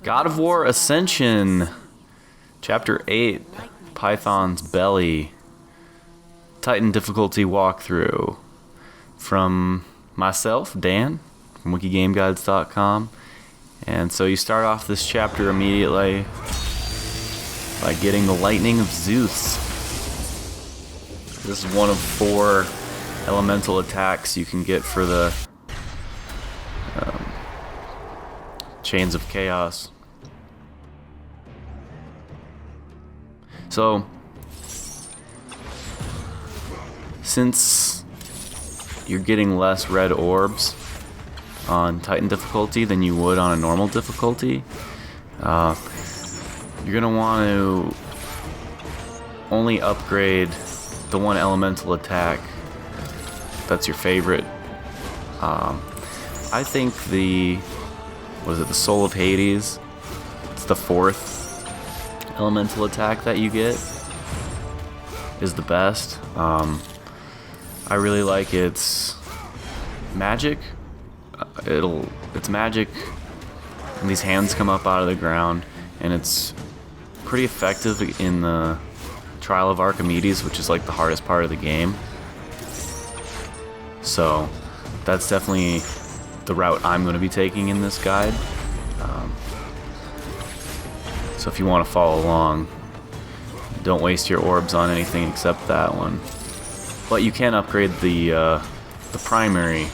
God of War Ascension, Chapter 8, Python's Belly, Titan difficulty walkthrough, from myself, Dan, from WikiGameGuides.com. And so you start off this chapter immediately by getting the Lightning of Zeus. This is one of 4 elemental attacks you can get for the Chains of Chaos. So, since you're getting less red orbs on Titan difficulty than you would on a normal difficulty, you're going to want to only upgrade the one elemental attack that's your favorite. I think the Soul of Hades, it's the 4th elemental attack that you get, is the best. I really like its magic. It's magic, and these hands come up out of the ground, and it's pretty effective in the Trial of Archimedes, which is like the hardest part of the game. So that's definitely the route I'm going to be taking in this guide. So if you want to follow along, don't waste your orbs on anything except that one. But you can upgrade the primary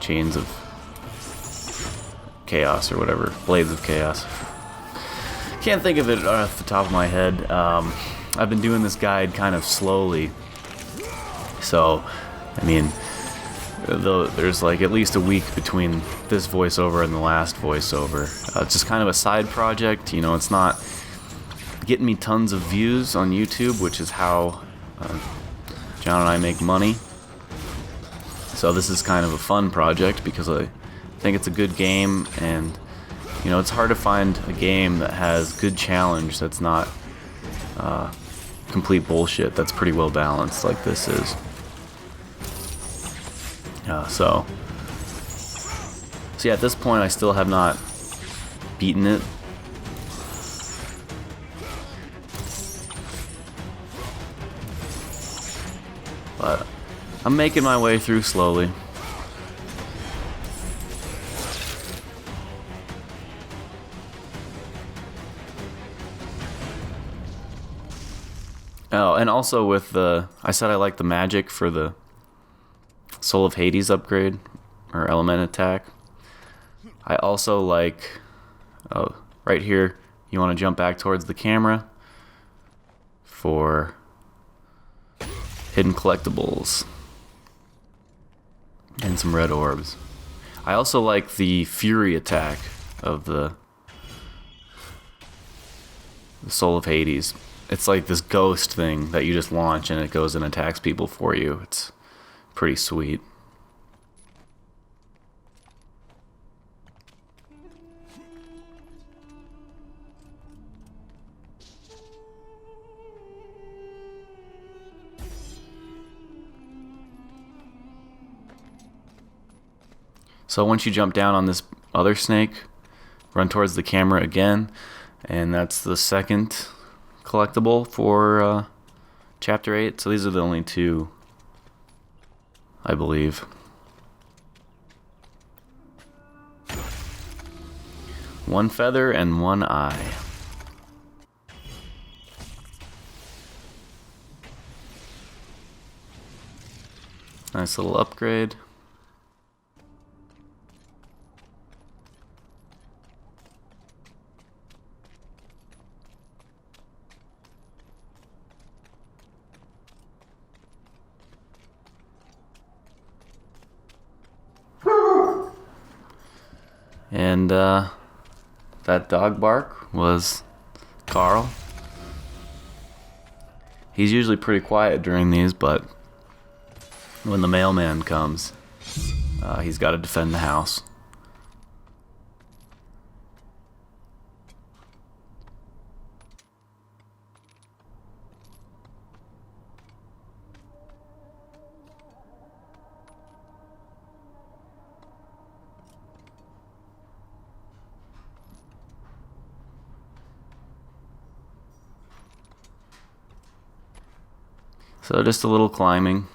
Chains of Chaos or whatever, Blades of Chaos. Can't think of it off the top of my head. I've been doing this guide kind of slowly, so I mean, there's like at least a week between this voiceover and the last voiceover. It's just kind of a side project, you know. It's not getting me tons of views on YouTube, which is how John and I make money. So this is kind of a fun project because I think it's a good game, and you know, it's hard to find a game that has good challenge that's not complete bullshit, that's pretty well balanced like this is. So yeah, at this point I still have not beaten it. But I'm making my way through slowly. Oh, and also with I said I like the magic for the Soul of Hades upgrade, or element attack. I also like, right here, you want to jump back towards the camera for hidden collectibles and some red orbs. I also like the Fury attack of the Soul of Hades. It's like this ghost thing that you just launch and it goes and attacks people for you. It's pretty sweet. So once you jump down on this other snake, run towards the camera again, and that's the 2nd collectible for Chapter 8. So these are the only 2, I believe. One feather and one eye. Nice little upgrade. And that dog bark was Carl. He's usually pretty quiet during these, but when the mailman comes, he's got to defend the house. So just a little climbing.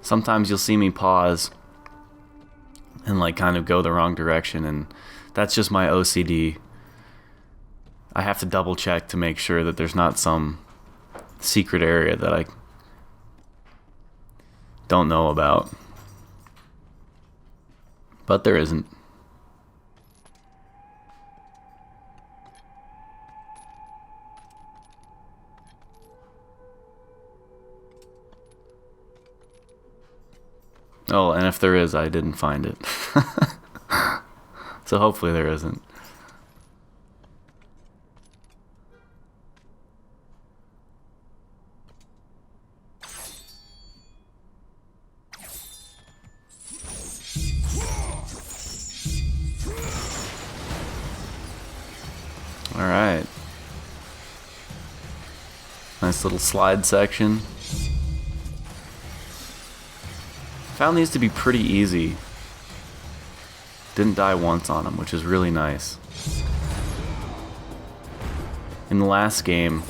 Sometimes you'll see me pause and like kind of go the wrong direction, and that's just my OCD. I have to double check to make sure that there's not some secret area that I don't know about. But there isn't. Oh, and if there is, I didn't find it. So hopefully there isn't. Alright. Nice little slide section. Found these to be pretty easy. Didn't die once on them, which is really nice. In the last game,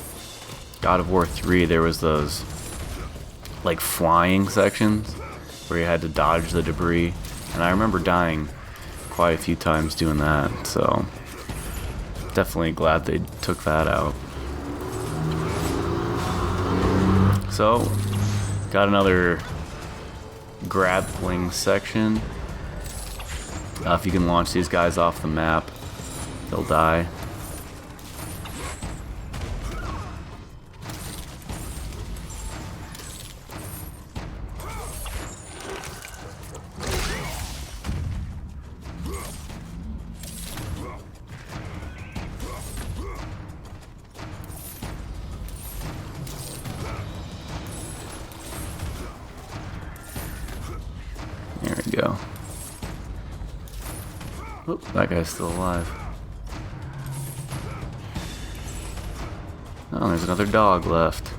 God of War 3, there was those like flying sections where you had to dodge the debris, and I remember dying quite a few times doing that, so definitely glad they took that out. So, got another grappling section. If you can launch these guys off the map, they'll die. There we go. Oop, that guy's still alive. Oh, there's another dog left.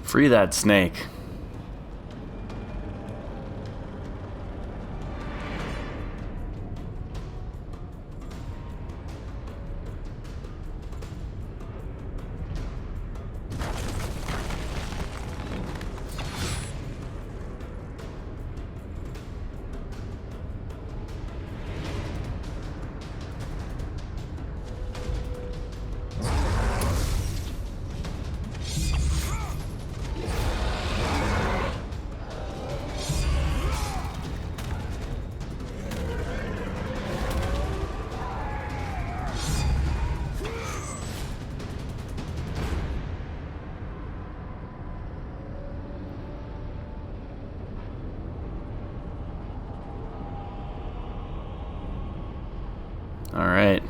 Free that snake. Alright,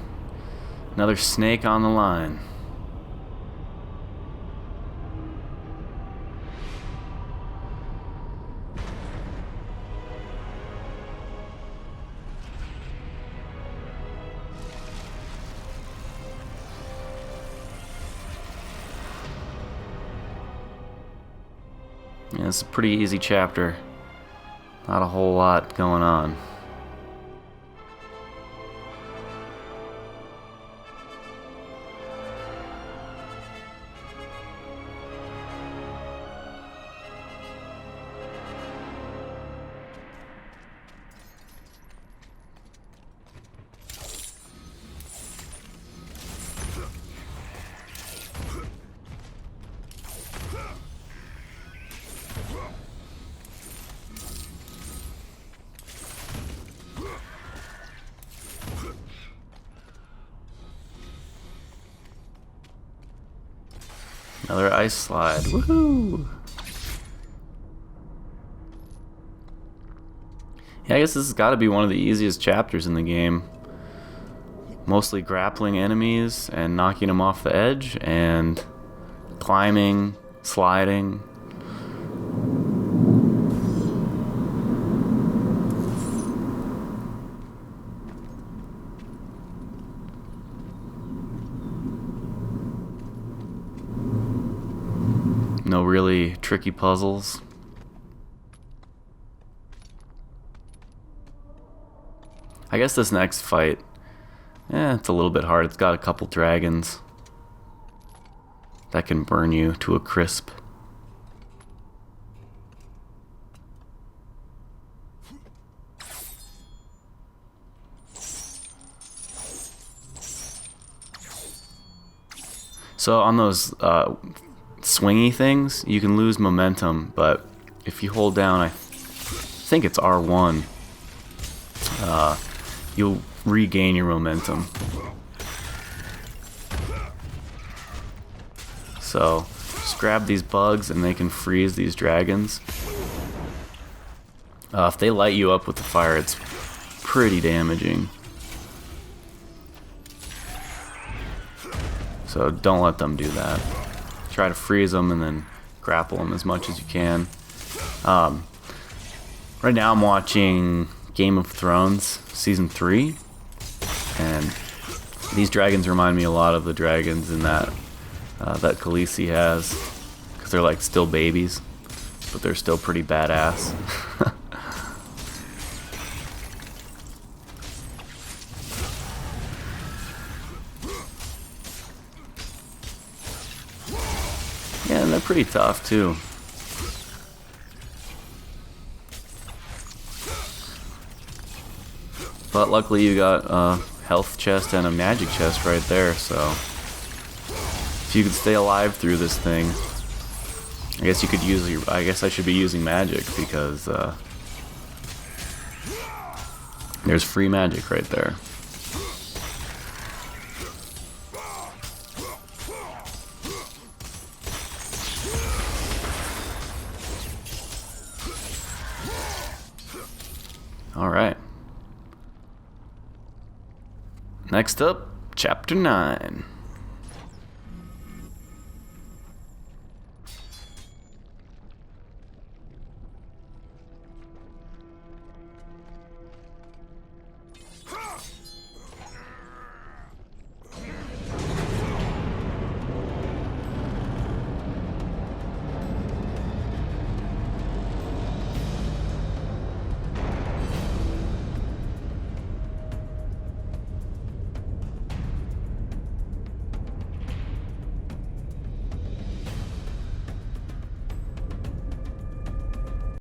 another snake on the line. Yeah, it's a pretty easy chapter. Not a whole lot going on. Another ice slide. Woohoo! Yeah, I guess this has got to be one of the easiest chapters in the game. Mostly grappling enemies and knocking them off the edge and climbing, sliding. No really tricky puzzles. I guess this next fight, it's a little bit hard. It's got a couple dragons that can burn you to a crisp. So on those swingy things, you can lose momentum, but if you hold down, I think it's R1, you'll regain your momentum. So just grab these bugs and they can freeze these dragons. If they light you up with the fire, it's pretty damaging. So don't let them do that. Try to freeze them and then grapple them as much as you can. Right now I'm watching Game of Thrones Season 3. And these dragons remind me a lot of the dragons in that Khaleesi has. Because they're like still babies. But they're still pretty badass. Yeah, and they're pretty tough too. But luckily you got a health chest and a magic chest right there, so if you could stay alive through this thing, I guess you could use. I guess I should be using magic because there's free magic right there. Alright. Next up, Chapter 9.